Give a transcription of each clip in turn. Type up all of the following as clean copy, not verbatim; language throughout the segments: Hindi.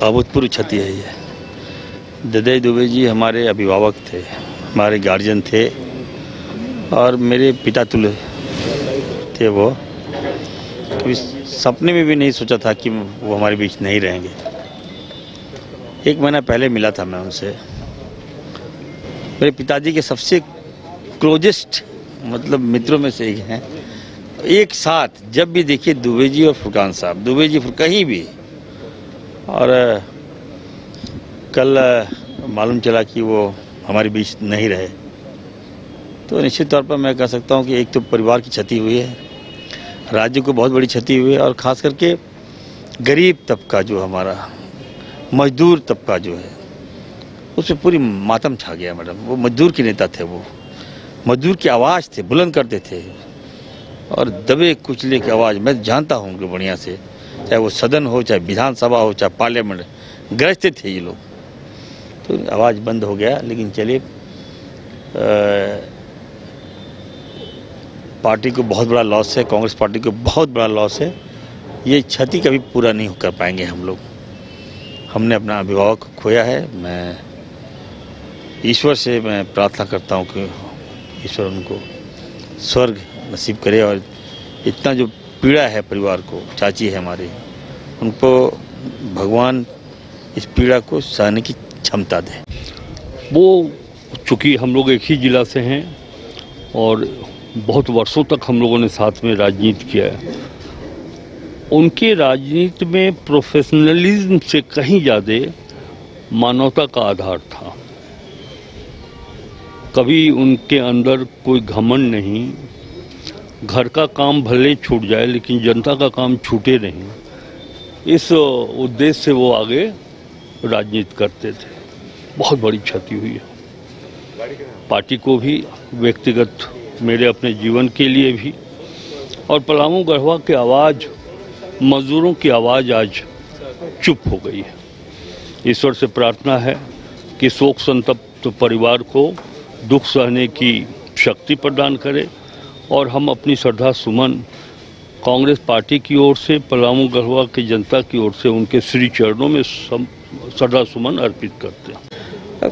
अभूतपूर्व क्षति है ये। ददई दुबे जी हमारे अभिभावक थे, हमारे गार्जियन थे और मेरे पिता तुल्य थे। वो कभी सपने में भी नहीं सोचा था कि वो हमारे बीच नहीं रहेंगे। 1 महीना पहले मिला था मैं उनसे। मेरे पिताजी के सबसे क्लोजेस्ट मतलब मित्रों में से एक हैं। एक साथ जब भी देखिए दुबे जी और फुरकान साहब, दुबे जी कहीं भी। और कल मालूम चला कि वो हमारे बीच नहीं रहे, तो निश्चित तौर पर मैं कह सकता हूँ कि एक तो परिवार की क्षति हुई है, राज्य को बहुत बड़ी क्षति हुई है और ख़ास करके गरीब तबका जो हमारा मजदूर तबका जो है उस पर पूरी मातम छा गया मैडम। वो मजदूर के नेता थे, वो मजदूर की आवाज़ थे, बुलंद करते थे और दबे कुचले की आवाज़ मैं जानता हूँ उनको बढ़िया से, चाहे वो सदन हो, चाहे विधानसभा हो, चाहे पार्लियामेंट, गरजते थे ये लोग। तो आवाज़ बंद हो गया। लेकिन चलिए, पार्टी को बहुत बड़ा लॉस है, कांग्रेस पार्टी को बहुत बड़ा लॉस है। ये क्षति कभी पूरा नहीं कर पाएंगे हम लोग। हमने अपना अभिभावक खोया है। मैं ईश्वर से मैं प्रार्थना करता हूँ कि ईश्वर उनको स्वर्ग नसीब करे और इतना जो पीड़ा है परिवार को, चाची है हमारी, उनको भगवान इस पीड़ा को सहने की क्षमता दे। वो चूँकि हम लोग एक ही ज़िला से हैं और बहुत वर्षों तक हम लोगों ने साथ में राजनीति किया है। उनके राजनीति में प्रोफेशनलिज्म से कहीं ज़्यादा मानवता का आधार था। कभी उनके अंदर कोई घमंड नहीं। घर का काम भले छूट जाए लेकिन जनता का काम छूटे नहीं, इस उद्देश्य से वो आगे राजनीति करते थे। बहुत बड़ी क्षति हुई है पार्टी को भी, व्यक्तिगत मेरे अपने जीवन के लिए भी। और पलामू गढ़वा की आवाज़, मजदूरों की आवाज़ आज चुप हो गई है। ईश्वर से प्रार्थना है कि शोक संतप्त परिवार को दुख सहने की शक्ति प्रदान करे और हम अपनी श्रद्धा सुमन कांग्रेस पार्टी की ओर से, पलामू गढ़वा की जनता की ओर से उनके श्री चरणों में श्रद्धा सुमन अर्पित करते हैं।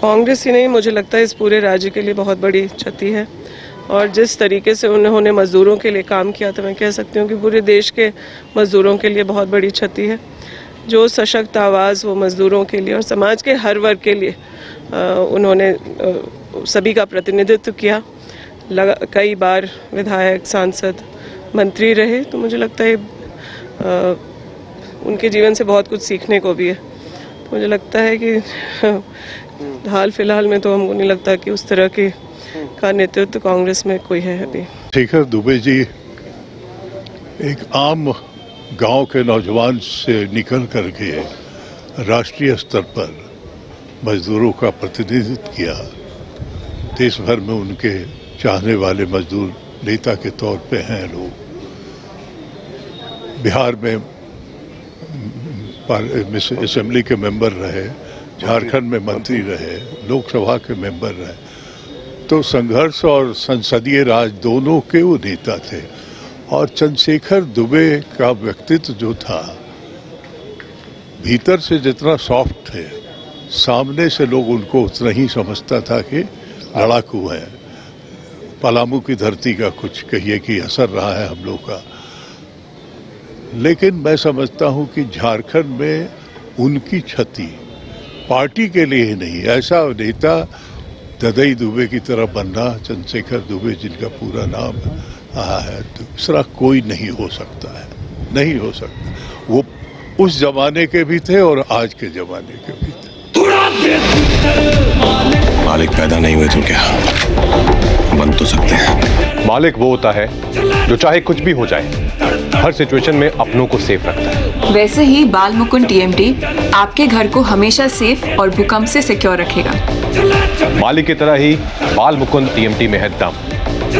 कांग्रेस ही नहीं, मुझे लगता है इस पूरे राज्य के लिए बहुत बड़ी क्षति है। और जिस तरीके से उन्होंने मज़दूरों के लिए काम किया, तो मैं कह सकती हूँ कि पूरे देश के मज़दूरों के लिए बहुत बड़ी क्षति है। जो सशक्त आवाज़ वो मज़दूरों के लिए और समाज के हर वर्ग के लिए उन्होंने सभी का प्रतिनिधित्व किया। कई बार विधायक, सांसद, मंत्री रहे। तो मुझे लगता है उनके जीवन से बहुत कुछ सीखने को भी है। तो मुझे लगता है कि हाल फिलहाल में तो हमको नहीं लगता कि उस तरह के का नेतृत्व कांग्रेस में कोई है अभी। शेखर दुबे जी एक आम गांव के नौजवान से निकल करके राष्ट्रीय स्तर पर मजदूरों का प्रतिनिधित्व किया। देश भर में उनके चाहने वाले मजदूर नेता के तौर पे हैं लोग। बिहार में असेंबली के मेंबर रहे, झारखंड में मंत्री रहे, लोकसभा के मेंबर रहे। तो संघर्ष और संसदीय राज दोनों के वो नेता थे। और चंद्रशेखर दुबे का व्यक्तित्व जो था, भीतर से जितना सॉफ्ट थे, सामने से लोग उनको उतना ही समझता था कि लड़ाकू है। पलामू की धरती का कुछ कहिए कि असर रहा है हम लोग का। लेकिन मैं समझता हूं कि झारखंड में उनकी क्षति पार्टी के लिए ही नहीं, ऐसा नेता ददई दुबे की तरह बनना, चंद्रशेखर दुबे जिनका पूरा नाम रहा है, दूसरा कोई नहीं हो सकता है, नहीं हो सकता। वो उस जमाने के भी थे और आज के जमाने के भी थे। मालिक पैदा नहीं हुए तो क्या बन तो सकते हैं। मालिक वो होता है जो चाहे कुछ भी हो जाए, हर सिचुएशन में अपनों को सेफ रखता है। वैसे ही बाल मुकुंद टीएमटी आपके घर को हमेशा सेफ और भूकंप से सिक्योर रखेगा। मालिक की तरह ही बाल मुकुंद टीएमटी में है दम,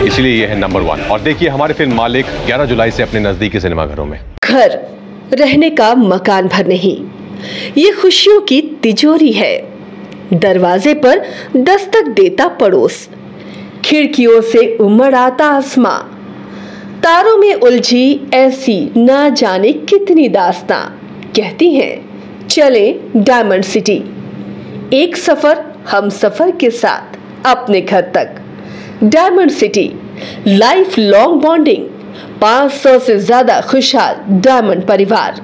इसलिए ये है नंबर 1। और देखिए हमारी फिल्म मालिक 11 जुलाई से अपने नजदीकी सिनेमाघरों में। घर रहने का मकान भर नहीं, ये खुशियों की तिजोरी है। दरवाजे पर दस्तक देता पड़ोस, खिड़कियों से उमड़ आता आसमां, तारों में उलझी ऐसी ना जाने कितनी दास्तां। कहती हैं चले डायमंड सिटी, एक सफर हम सफर के साथ अपने घर तक। Diamond city, life long bonding, 500 से ज्यादा खुशहाल डायमंड परिवार।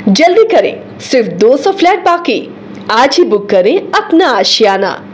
जल्दी करें, सिर्फ 200 फ्लैट बाकी। आज ही बुक करें अपना आशियाना।